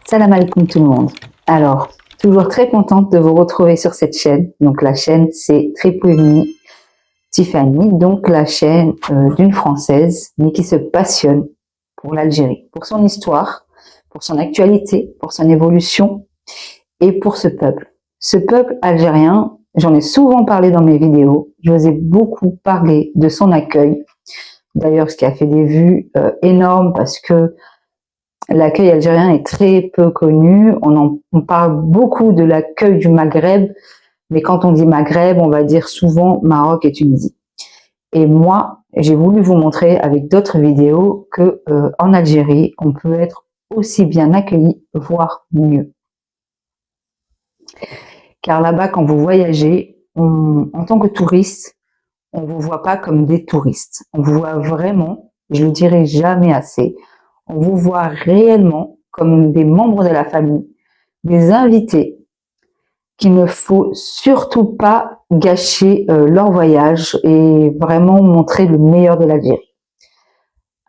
Salam alaikum tout le monde. Alors, toujours très contente de vous retrouver sur cette chaîne. Donc la chaîne c'est Triple Tiffany, donc la chaîne d'une Française, mais qui se passionne pour l'Algérie, pour son histoire, pour son actualité, pour son évolution et pour ce peuple. Ce peuple algérien, j'en ai souvent parlé dans mes vidéos, je vous ai beaucoup parlé de son accueil. D'ailleurs, ce qui a fait des vues énormes parce que l'accueil algérien est très peu connu. On parle beaucoup de l'accueil du Maghreb, mais quand on dit Maghreb, on va dire souvent Maroc et Tunisie. Et moi, j'ai voulu vous montrer avec d'autres vidéos que en Algérie, on peut être aussi bien accueilli, voire mieux. Car là-bas, quand vous voyagez, en tant que touriste, on vous voit pas comme des touristes. On vous voit vraiment, je le dirai jamais assez, on vous voit réellement comme des membres de la famille, des invités qu'il ne faut surtout pas gâcher leur voyage et vraiment montrer le meilleur de l'Algérie.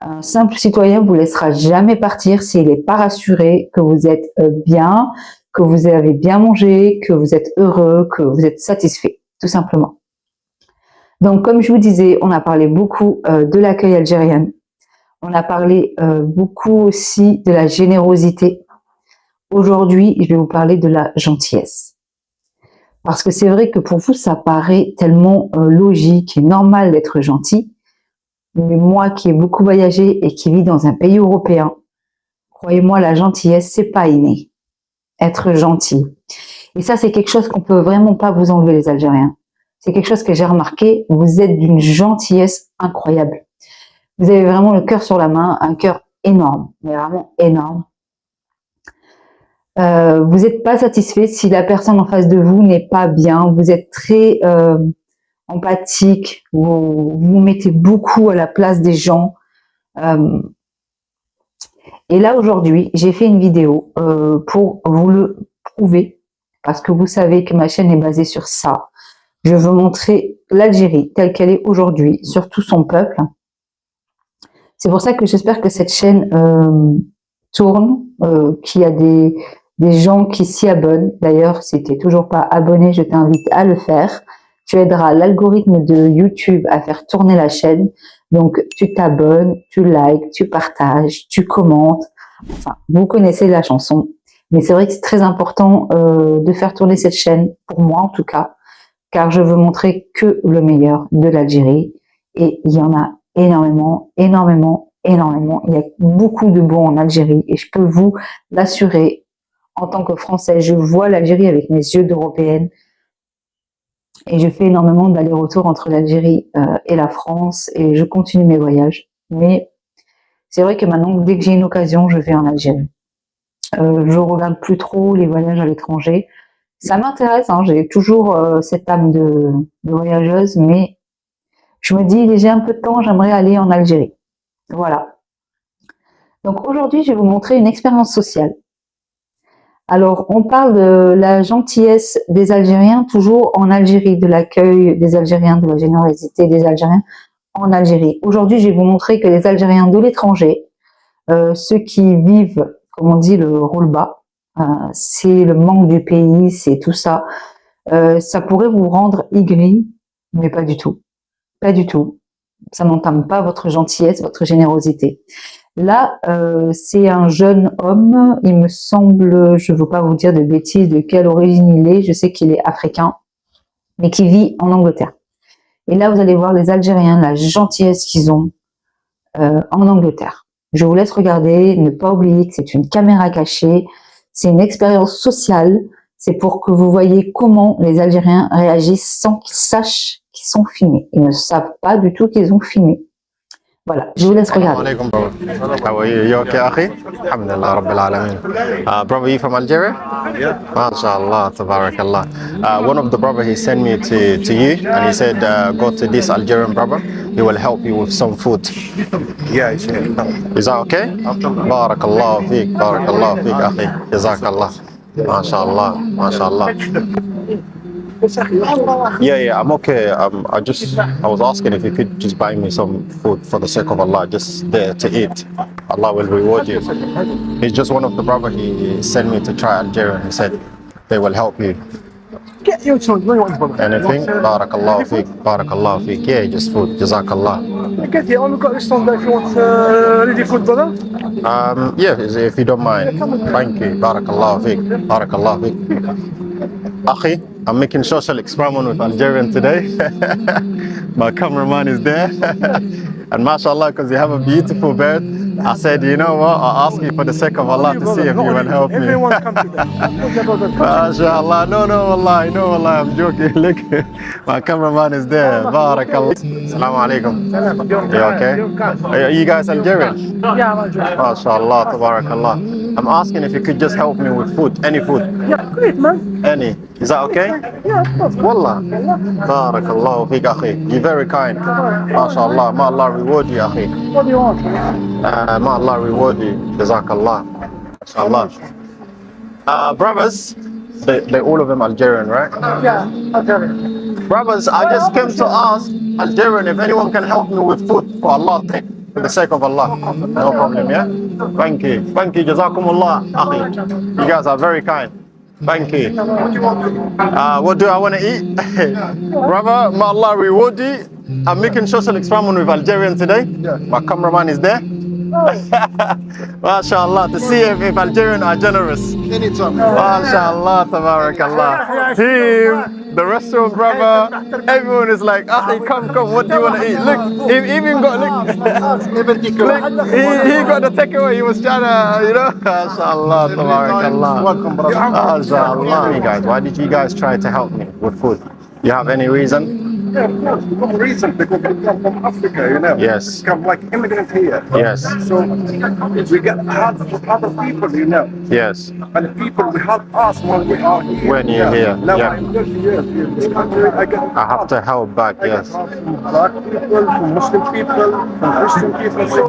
Un simple citoyen vous laissera jamais partir s'il n'est pas rassuré que vous êtes bien, que vous avez bien mangé, que vous êtes heureux, que vous êtes satisfait, tout simplement. Donc, comme je vous disais, on a parlé beaucoup de l'accueil algérien. On a parlé beaucoup aussi de la générosité. Aujourd'hui, je vais vous parler de la gentillesse. Parce que c'est vrai que pour vous, ça paraît tellement logique et normal d'être gentil. Mais moi qui ai beaucoup voyagé et qui vis dans un pays européen, croyez-moi, la gentillesse, c'est pas inné. Être gentil. Et ça, c'est quelque chose qu'on peut vraiment pas vous enlever, les Algériens. C'est quelque chose que j'ai remarqué. Vous êtes d'une gentillesse incroyable. Vous avez vraiment le cœur sur la main, un cœur énorme, mais vraiment énorme. Vous n'êtes pas satisfait si la personne en face de vous n'est pas bien. Vous êtes très empathique. Vous vous mettez beaucoup à la place des gens. Et là, aujourd'hui, j'ai fait une vidéo pour vous le prouver, parce que vous savez que ma chaîne est basée sur ça. Je veux montrer l'Algérie telle qu'elle est aujourd'hui, surtout son peuple. C'est pour ça que j'espère que cette chaîne tourne, qu'il y a des gens qui s'y abonnent. D'ailleurs, si tu n'es toujours pas abonné, je t'invite à le faire. Tu aideras l'algorithme de YouTube à faire tourner la chaîne. Donc, tu t'abonnes, tu likes, tu partages, tu commentes. Enfin, vous connaissez la chanson. Mais c'est vrai que c'est très important de faire tourner cette chaîne, pour moi en tout cas, car je veux montrer que le meilleur de l'Algérie. Et il y en a énormément, énormément, énormément. Il y a beaucoup de bons en Algérie et je peux vous l'assurer. En tant que Français, je vois l'Algérie avec mes yeux d'Européenne et je fais énormément d'allers-retours entre l'Algérie et la France et je continue mes voyages. Mais c'est vrai que maintenant, dès que j'ai une occasion, je vais en Algérie. Je regarde plus trop les voyages à l'étranger. Ça m'intéresse, hein, j'ai toujours cette âme de voyageuse, mais je me dis, j'ai un peu de temps, j'aimerais aller en Algérie. Voilà. Donc aujourd'hui, je vais vous montrer une expérience sociale. Alors, on parle de la gentillesse des Algériens, toujours en Algérie, de l'accueil des Algériens, de la générosité des Algériens en Algérie. Aujourd'hui, je vais vous montrer que les Algériens de l'étranger, ceux qui vivent, comme on dit, le roule-bas, c'est le manque du pays, c'est tout ça. Ça pourrait vous rendre aigri, mais pas du tout. Pas du tout. Ça n'entame pas votre gentillesse, votre générosité. Là, c'est un jeune homme, il me semble, je ne veux pas vous dire de bêtises, de quelle origine il est, je sais qu'il est africain, mais qui vit en Angleterre. Et là, vous allez voir les Algériens, la gentillesse qu'ils ont en Angleterre. Je vous laisse regarder, ne pas oublier que c'est une caméra cachée, c'est une expérience sociale, c'est pour que vous voyez comment les Algériens réagissent sans qu'ils sachent qu'ils sont filmés. Ils ne savent pas du tout qu'ils ont filmé. Voilà, je vous laisse regarder. Assalamu alaikum, brother. How are you? You okay, akhi? Alhamdulillah, Rabbil Alameen. Brother, you from Algeria? Yeah. MashaAllah, tabarakallah. One of the brother, he sent me to you, and he said, go to this Algerian brother. He will help you with some food. Yeah, it's here. Is that okay? Barakallah feek, akhi. Jazakallah. MashaAllah, MashaAllah. Yeah, I'm okay. I was asking if you could just buy me some food for the sake of Allah, just there to eat. I Allah will reward you. He's just one of the brother. He sent me to try Algeria. He said they will help you. Get your choice. What do you want, brother? Anything? Barakallahu feek. Barakallahu feek. Yeah, just food. Jazakallah. Get it. I've got this on there if you want ready food, brother. Yeah, if you don't mind. Thank you. Barakallahu feek. Barakallahu feek. Akhi, I'm making social experiment with Algerian today. My cameraman is there. And mashallah, because you have a beautiful bird, I said, you know what, I'll ask you for the sake of Allah to see if you will help me. Everyone come to them. MashaAllah, no, Allah, I'm joking. Look, my cameraman is there. Barakallah. Assalamu alaikum. You okay? Are you guys Algerian? Yeah, I'm Algerian. MashaAllah, tabarakallah. I'm asking if you could just help me with food, any food. Yeah, great, man. Any. Is that okay? Yeah, of course. Wallah. Barakallahu feek, akhi. You're very kind. MashaAllah. Ma Allah reward you, akhi. What do you want? Ma Allah reward you. Jazakallah. MashaAllah. Brothers, they all of them Algerian, right? Yeah, Algerian. Brothers, I just came to ask Algerian if anyone can help me with food for Allah, for the sake of Allah. No problem, yeah? Thank you. Thank you. Jazakumullah, akhi. You guys are very kind. Thank you. What do I want to eat? Brother, may Allah reward you. I'm making social experiment with Algerian today. My cameraman is there. MashaAllah, to see if Algerian are generous. Anytime. MashaAllah, tabarakallah. Him, the restaurant brother, everyone is like, come, what do you want to eat? Look, he even got, look, he got the takeaway, he was trying to, you know, MashaAllah, tabarakallah. Welcome, brother. MashaAllah. Hey guys, why did you guys try to help me with food? You have any reason? Yeah, of course. For no reason, because we come from Africa, you know. Yes. We come like immigrant here. Yes. So we get help from other people, you know. Yes. And the people will help us when we are here. When you're here, Now yeah. I'm 30 years here in this country. I have to help back, I yes. get help from black people, from Muslim people, from Christian people. So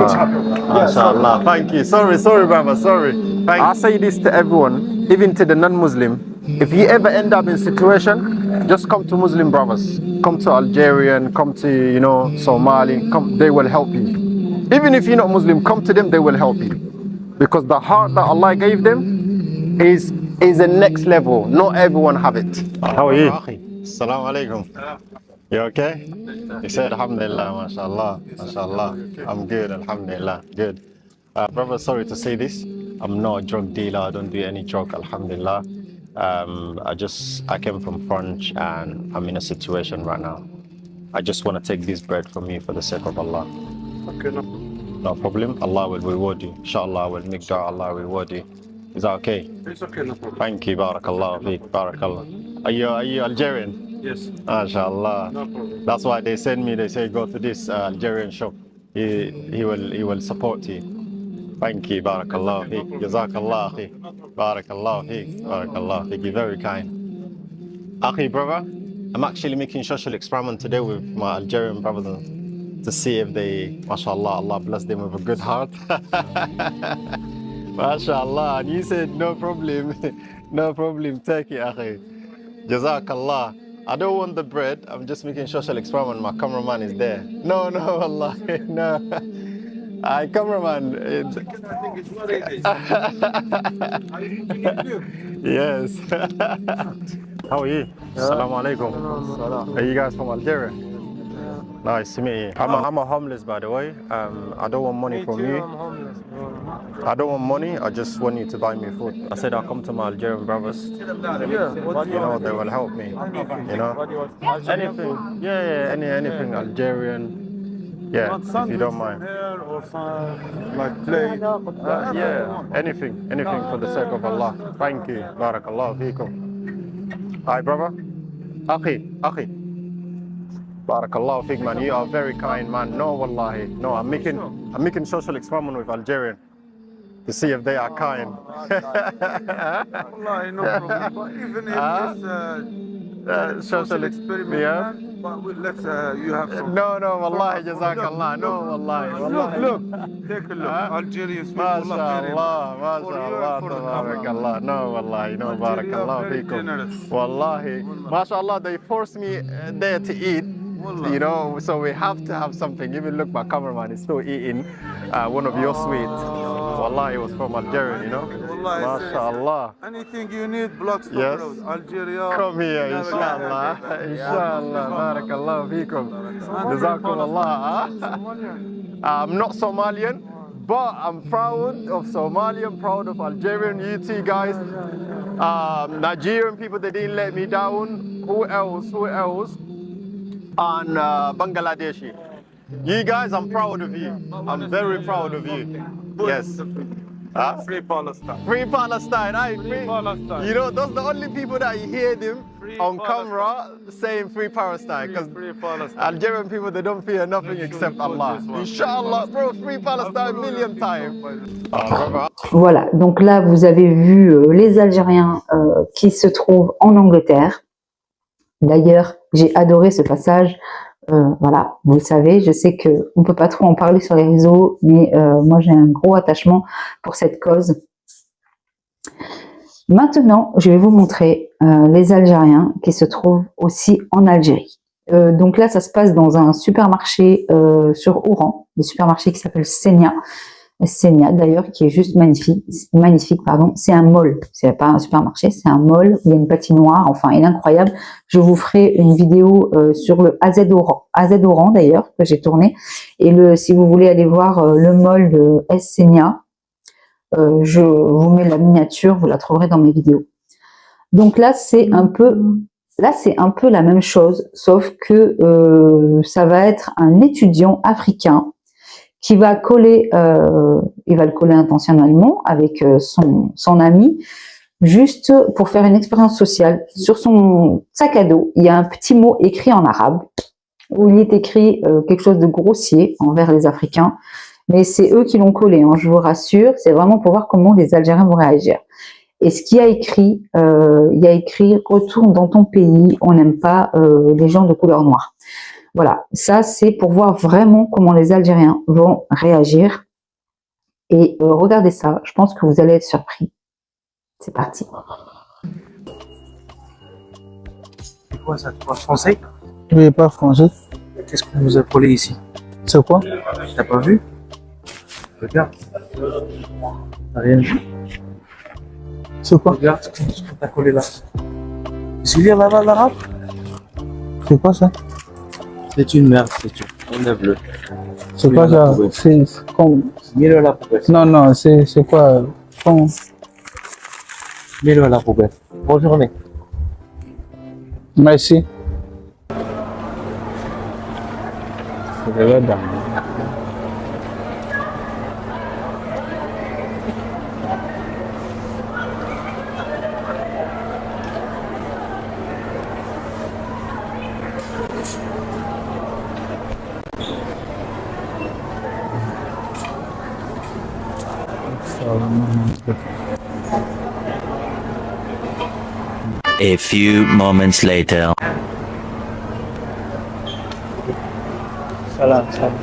it's happening. MashaAllah. Thank you. Sorry, brother. Sorry. I say this to everyone, even to the non-Muslim. If you ever end up in a situation, just come to Muslim brothers. Come to Algerian, come to, you know, Somali. Come, they will help you. Even if you're not Muslim, come to them, they will help you. Because the heart that Allah gave them is the next level. Not everyone have it. How are you? Assalamu alaikum. You okay? You said alhamdulillah, mashallah, mashallah. I'm good, alhamdulillah, good. Brother, sorry to say this. I'm not a drug dealer. I don't do any drug, alhamdulillah. I came from France and I'm in a situation right now. I just want to take this bread from you for the sake of Allah. Okay, No problem. Allah will reward you. Inshallah, I will make dua. Allah reward you. Is that okay? it's okay, no problem. Thank you. Barakallah feek. Barakallah. Are you Algerian? Yes. MashaAllah. No problem. That's why they send me. They say go to this Algerian shop. He will support you. Thank you. Barakallah feek. Jazakallah akhi. Barakallah feek. Barakallah feek. You're very kind. Akhi, brother, I'm actually making social experiment today with my Algerian brothers to see if they, mashallah, Allah bless them with a good heart. MashaAllah. And you said no problem. No problem. Take it, akhi. Jazakallah. I don't want the bread. I'm just making social experiment. My cameraman is there. No, Allah. No. Cameraman. Yes. How are you? Assalamu alaikum. Are you guys from Algeria? Nice to meet you. I'm a homeless, by the way. I don't want money from you. I don't want money. I just want you to buy me food. I said I'll come to my Algerian brothers. You know, they will help me. You know, anything. Yeah, anything Algerian. Yeah, if you don't mind. Like play. Yeah, anything for the sake of Allah. Thank you. Barakallah feekum. Hi, brother. Akhi. Barakallah feek, man. You are very kind, man. No, wallahi. No, I'm making social experiment with Algerian to see if they are kind. Wallahi, no problem. But even if it's social experiment, yeah. man, but let's you have some. No, wallahi, jazakallah. No, wallahi. Look, take a look. Algerians, MashaAllah, tabarakallah. No, wallahi, no, barakallah feekum. Wallahi, MashaAllah, they forced me there to eat. You know, so we have to have something. Even look, my cameraman is still eating. one of your sweets. Wallahi, it was from Algeria, you know? Wallahi, MashaAllah. anything you need, Blackstone Yes. Road, Algeria. Come here, inshallah. Inshallah. Barakallah feekum. Jazakum Allah. I'm not Somalian, but I'm proud of Somalian, proud of Algerian, you two guys. Nigerian people, they didn't let me down. Who else? Who else? And Bangladeshi. You guys, I'm proud of you. I'm very proud of you. Yes. Free Palestine. Free Palestine, aye, free Palestine. You know, those are the only people that you hear them on Palestine. camera saying free Palestine. Because Free Palestine. Algerian people, they don't fear nothing except Allah. Inshallah, bro, free Palestine million times. Voilà, donc là, vous avez vu les Algériens qui se trouvent en Angleterre. D'ailleurs, j'ai adoré ce passage. Voilà, vous le savez, je sais qu'on ne peut pas trop en parler sur les réseaux, mais moi j'ai un gros attachement pour cette cause. Maintenant, je vais vous montrer les Algériens qui se trouvent aussi en Algérie. Donc là, ça se passe dans un supermarché sur Oran, le supermarché qui s'appelle Senia. Senia d'ailleurs, qui est juste magnifique, pardon. C'est un mall, c'est pas un supermarché, c'est un mall où il y a une patinoire, enfin, il est incroyable. Je vous ferai une vidéo sur le AZ Oran d'ailleurs, que j'ai tourné. Et si vous voulez aller voir le mall de Senia, je vous mets la miniature, vous la trouverez dans mes vidéos. Donc là, c'est un peu la même chose, sauf que ça va être un étudiant africain qui va coller, il va le coller intentionnellement avec son ami, juste pour faire une expérience sociale. Sur son sac à dos, il y a un petit mot écrit en arabe, où il est écrit quelque chose de grossier envers les Africains, mais c'est eux qui l'ont collé, hein, je vous rassure, c'est vraiment pour voir comment les Algériens vont réagir. Et ce qu'il y a écrit, il y a écrit « Retourne dans ton pays, on n'aime pas les gens de couleur noire ». Voilà, ça c'est pour voir vraiment comment les Algériens vont réagir. Et regardez ça, je pense que vous allez être surpris. C'est parti. C'est quoi ça, tu parles français? Oui, pas français. Qu'est-ce qu'on nous a collé ici? C'est quoi? T'as pas vu? Regarde. T'as rien vu? C'est quoi? Regarde ce qu'on t'a collé là. Tu sais lire là-bas l'arabe? C'est quoi ça? C'est une merde, c'est tout. On est bleu. C'est quoi ça? C'est comme... Mets-le à la poubelle. Non, non, c'est quoi? Comme... Mets-le à la poubelle. Bonne journée. Merci. C'est vrai, dame. A few moments later. Salam, salam.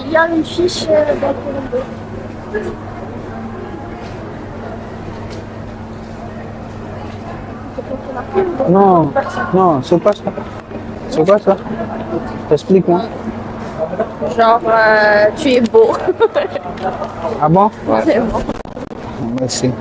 Il y a une fiche d'Algérie. Non, non, c'est pas ça. C'est quoi ça? Explique-moi. Genre, tu es beau. Ah bon? C'est bon. Merci.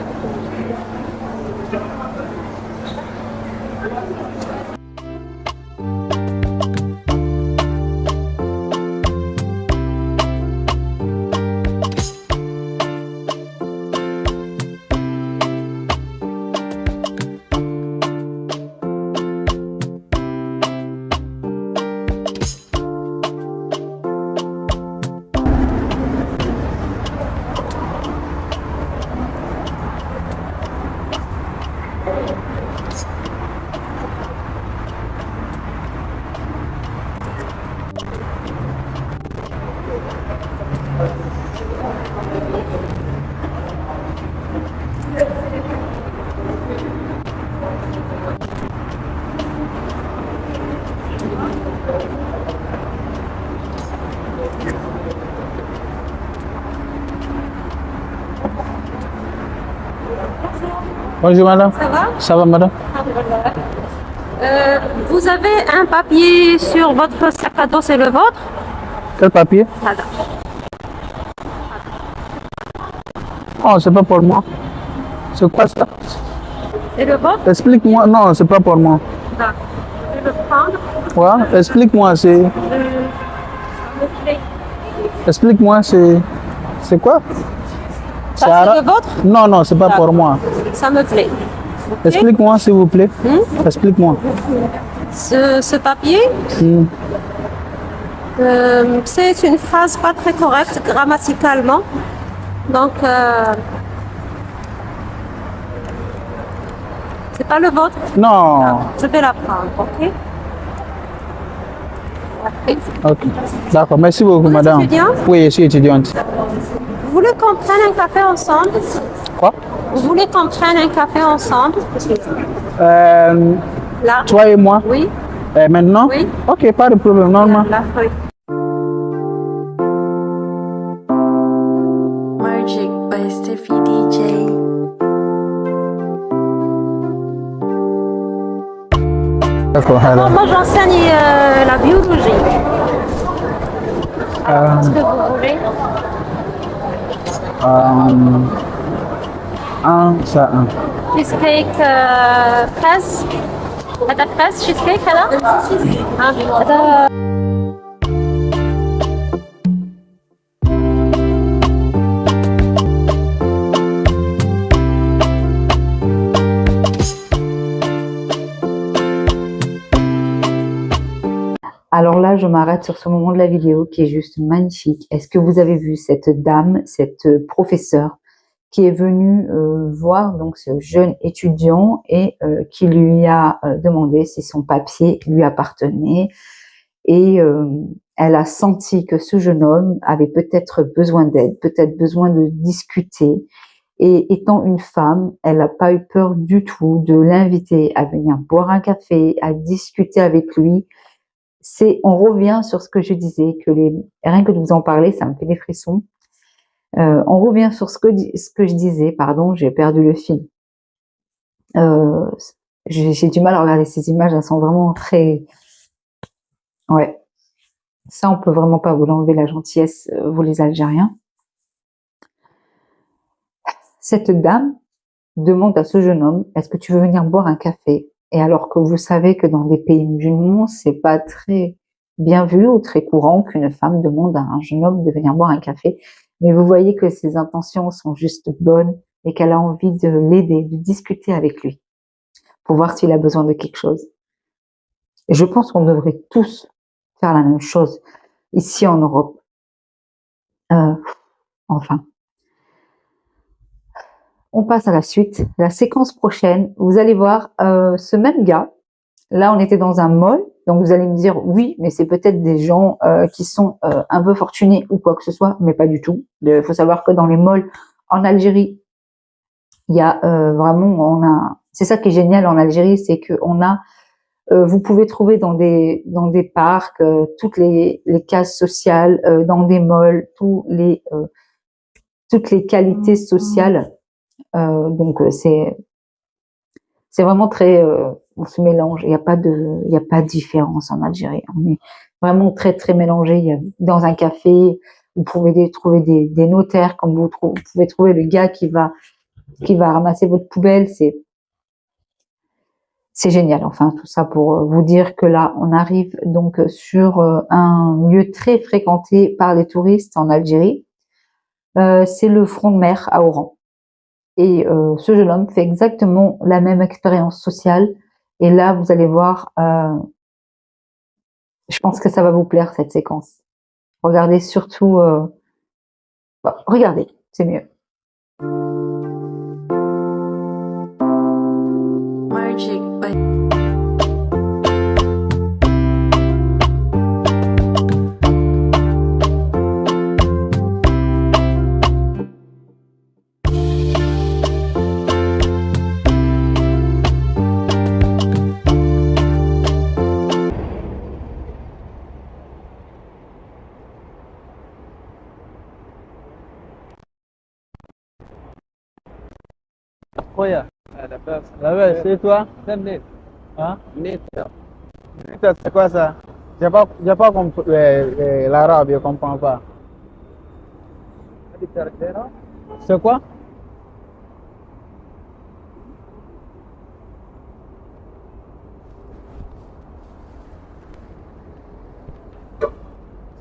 Bonjour madame. Ça va? Ça va madame? Vous avez un papier sur votre sac à dos, c'est le vôtre? Quel papier? هذا. Oh, c'est pas pour moi. C'est quoi ça? C'est le vôtre? Explique-moi. Non, c'est pas pour moi. D'accord. Je vais le prendre. Ouais, explique-moi, c'est. Ça me plaît. Explique-moi, c'est. C'est quoi? Ça, ara- c'est le vôtre? Non, non, c'est pas pour moi. Ça me plaît. Ok. Explique-moi, s'il vous plaît. Explique-moi. Ce papier, c'est une phrase pas très correcte grammaticalement. Donc, c'est pas le vôtre. Non. Je vais la prendre, ok? Ok. D'accord, merci beaucoup, madame. étudiant? Oui, je suis étudiante. Vous voulez qu'on prenne un café ensemble? Quoi? Vous voulez qu'on prenne un café ensemble? Là? Toi et moi? Oui. Maintenant? Oui. Ok, pas de problème, normal. Là, oui. Magic by Steffi DJ. D'accord, Bon, alors. moi, j'enseigne la biologie. Est-ce que vous voulez? Ça, un. cheesecake fraise. هذا fraise cheesecake هذا؟ هذا Alors là, je m'arrête sur ce moment de la vidéo qui est juste magnifique. Est-ce que vous avez vu cette dame, cette professeure qui est venue voir donc ce jeune étudiant et qui lui a demandé si son papier lui appartenait et elle a senti que ce jeune homme avait peut-être besoin d'aide, peut-être besoin de discuter. Et étant une femme, elle n'a pas eu peur du tout de l'inviter à venir boire un café, à discuter avec lui. On revient sur ce que je disais, rien que de vous en parler, ça me fait des frissons. On revient sur ce que je disais, pardon, j'ai perdu le fil. J'ai du mal à regarder ces images, elles sont vraiment très... Ouais, ça on peut vraiment pas vous l'enlever, la gentillesse, vous les Algériens. Cette dame demande à ce jeune homme, est-ce que tu veux venir boire un café? Et alors que vous savez que dans des pays musulmans, c'est pas très bien vu ou très courant qu'une femme demande à un jeune homme de venir boire un café. Mais vous voyez que ses intentions sont juste bonnes et qu'elle a envie de l'aider, de discuter avec lui pour voir s'il a besoin de quelque chose. Et je pense qu'on devrait tous faire la même chose ici en Europe. Enfin. On passe à la suite. La séquence prochaine, vous allez voir ce même gars. Là, on était dans un mall. Donc, vous allez me dire, oui, mais c'est peut-être des gens qui sont un peu fortunés ou quoi que ce soit, mais pas du tout. Il faut savoir que dans les malls en Algérie, il y a vraiment, c'est ça qui est génial en Algérie, c'est que vous pouvez trouver dans des parcs toutes les cases sociales, dans des malls, toutes les qualités sociales. Donc c'est vraiment très, on se mélange. Il n'y a pas de différence en Algérie. On est vraiment très très mélangé. Dans un café, vous pouvez trouver des notaires, comme vous pouvez trouver le gars qui va ramasser votre poubelle. C'est génial. Enfin, tout ça pour vous dire que là, on arrive donc sur un lieu très fréquenté par les touristes en Algérie. C'est le front de mer à Oran. Et ce jeune homme fait exactement la même expérience sociale. Et là, vous allez voir, je pense que ça va vous plaire, cette séquence. Regardez surtout... regardez, c'est mieux. Magic by خويا لاباس c'est toi Hein c'est quoi ça J'ai pas compris l'arabe, je comprends pas. C'est quoi?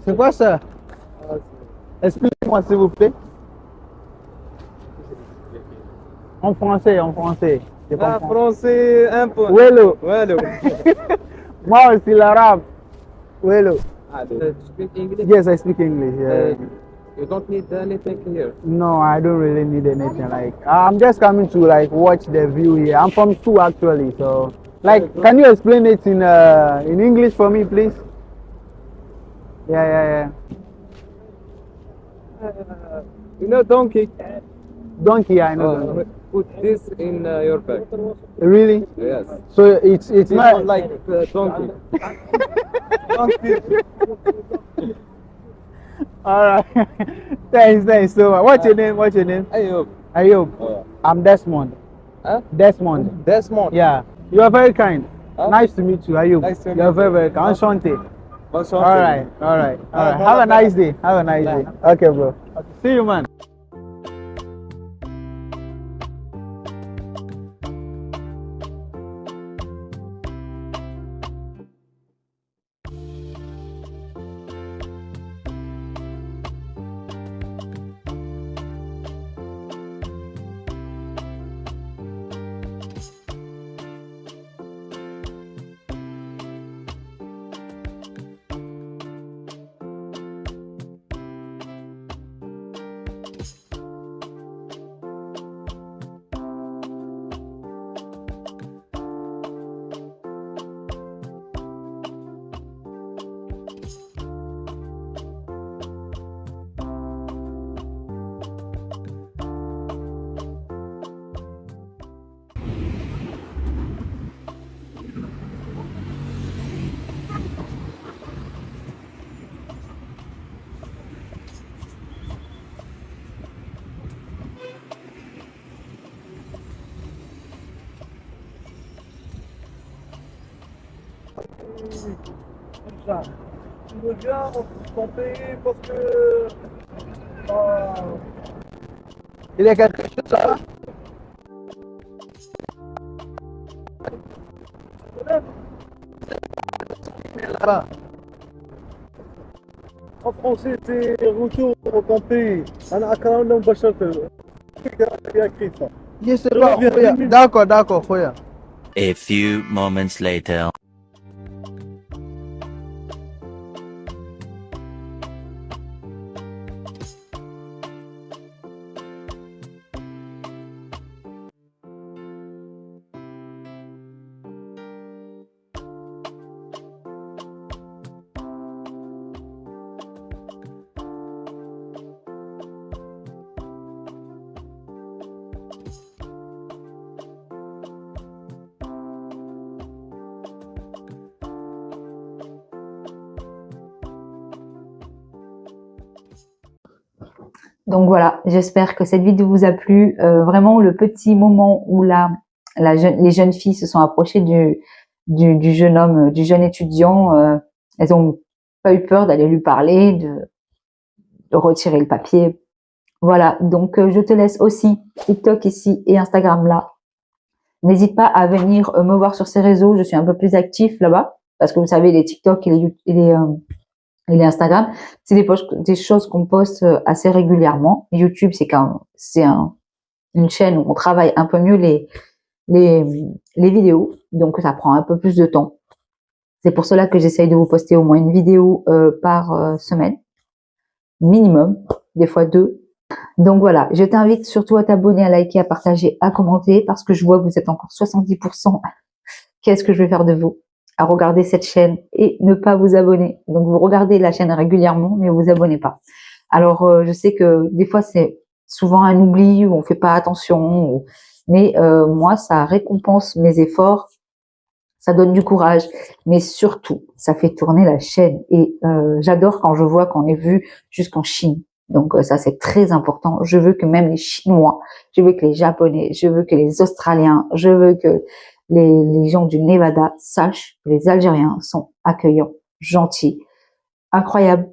C'est quoi ça? Expliquez-moi s'il vous plaît. En français, en français. Je comprends. Français un peu. Wello. Wello. Moi aussi l'arabe. Wello. Speak English? Yes, I speak English. Yeah. You don't need anything here. No, I don't really need anything. Like, I'm just coming to like watch the view here. I'm from school actually, so like, can you explain it in English for me, please? Yeah. You know donkey? Donkey, I know. Put this in your bag. Really? Yes. So it's not like donkey. Donkey. All right. Thanks so much. What's your name? Ayub. Ayub. I'm Desmond. Huh? Desmond. Desmond. Yeah. You are very kind. Huh? Nice to meet you, Ayub. Nice to meet You're you. very kind. Enchanté. Enchanté. All right. Have a nice day. Okay, bro. See you, man. Je viens camper parce que Il y a quelque chose là? Là-bas. en français c'est retour au campé. أنا أكرهنا مباشرة. Il y a écrit ça. Je sais pas. D'accord, Khoya. A few moments later. Donc voilà, j'espère que cette vidéo vous a plu. Vraiment le petit moment où les jeunes filles se sont approchées du jeune homme, du jeune étudiant, elles ont pas eu peur d'aller lui parler, de retirer le papier. Voilà, donc je te laisse aussi TikTok ici et Instagram là. N'hésite pas à venir me voir sur ces réseaux, je suis un peu plus actif là-bas, parce que vous savez, les TikTok et les Instagram, c'est des choses qu'on poste assez régulièrement. YouTube, c'est une chaîne où on travaille un peu mieux les vidéos, donc ça prend un peu plus de temps. C'est pour cela que j'essaye de vous poster au moins une vidéo par semaine, minimum, des fois 2. Donc voilà, je t'invite surtout à t'abonner, à liker, à partager, à commenter, parce que je vois que vous êtes encore 70%. Qu'est-ce que je vais faire de vous? À regarder cette chaîne et ne pas vous abonner. Donc vous regardez la chaîne régulièrement, mais vous vous abonnez pas. Alors je sais que des fois c'est souvent un oubli, ou on fait pas attention, mais moi ça récompense mes efforts, ça donne du courage, mais surtout ça fait tourner la chaîne. Et j'adore quand je vois qu'on est vu jusqu'en Chine. Donc ça c'est très important. Je veux que même les Chinois, je veux que les Japonais, je veux que les Australiens, je veux que les gens du Nevada sachent que les Algériens sont accueillants. gentil, incroyable.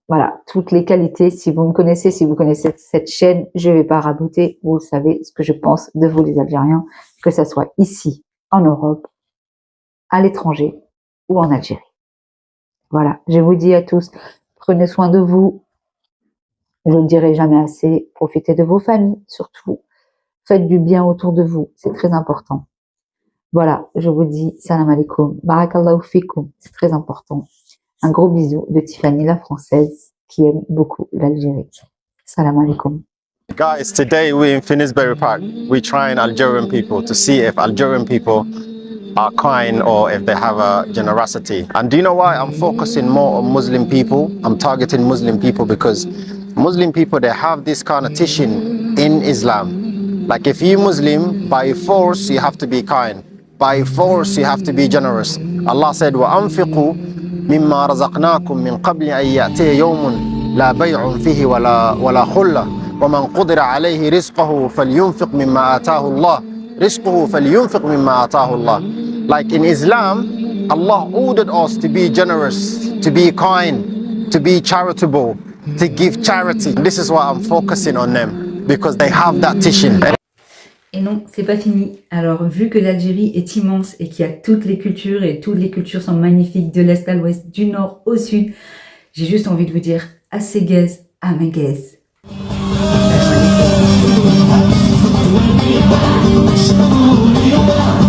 Voilà, toutes les qualités. Si vous me connaissez, si vous connaissez cette chaîne, je vais pas raboter. Vous savez ce que je pense de vous les Algériens, que ça soit ici, en Europe, à l'étranger ou en Algérie. Voilà, je vous dis à tous, prenez soin de vous. Je ne le dirai jamais assez. Profitez de vos familles, surtout. Faites du bien autour de vous, c'est très important. Voilà, je vous dis salam alaikum, barakallahu fikoum, c'est très important. Un gros bisou de Tiffany la française qui aime beaucoup l'Algérie. Salam alaikum. Guys, today we're in Finisbury Park. We're trying Algerian people to see if Algerian people are kind or if they have a generosity. And do you know why I'm focusing more on Muslim people? I'm targeting Muslim people because Muslim people, they have this connotation in Islam. Like if you're Muslim, by force you have to be kind. By force you have to be generous. Allah said, وَأَنفِقُوا مما رزقناكم من قبل أن يأتي يوم لا بيع فيه ولا خلة ومن قدر عليه رزقه فلينفق مما آتاه الله رزقه فلينفق مما آتاه الله. Like in Islam, Allah ordered us to be generous, to be kind, to be charitable, to give charity. This is why I'm focusing on them because they have that teaching. Et non, c'est pas fini. Alors, vu que l'Algérie est immense et qu'il y a toutes les cultures et toutes les cultures sont magnifiques de l'est à l'ouest, du nord au sud, j'ai juste envie de vous dire Assegez, Amegez. Assalamu alaikum.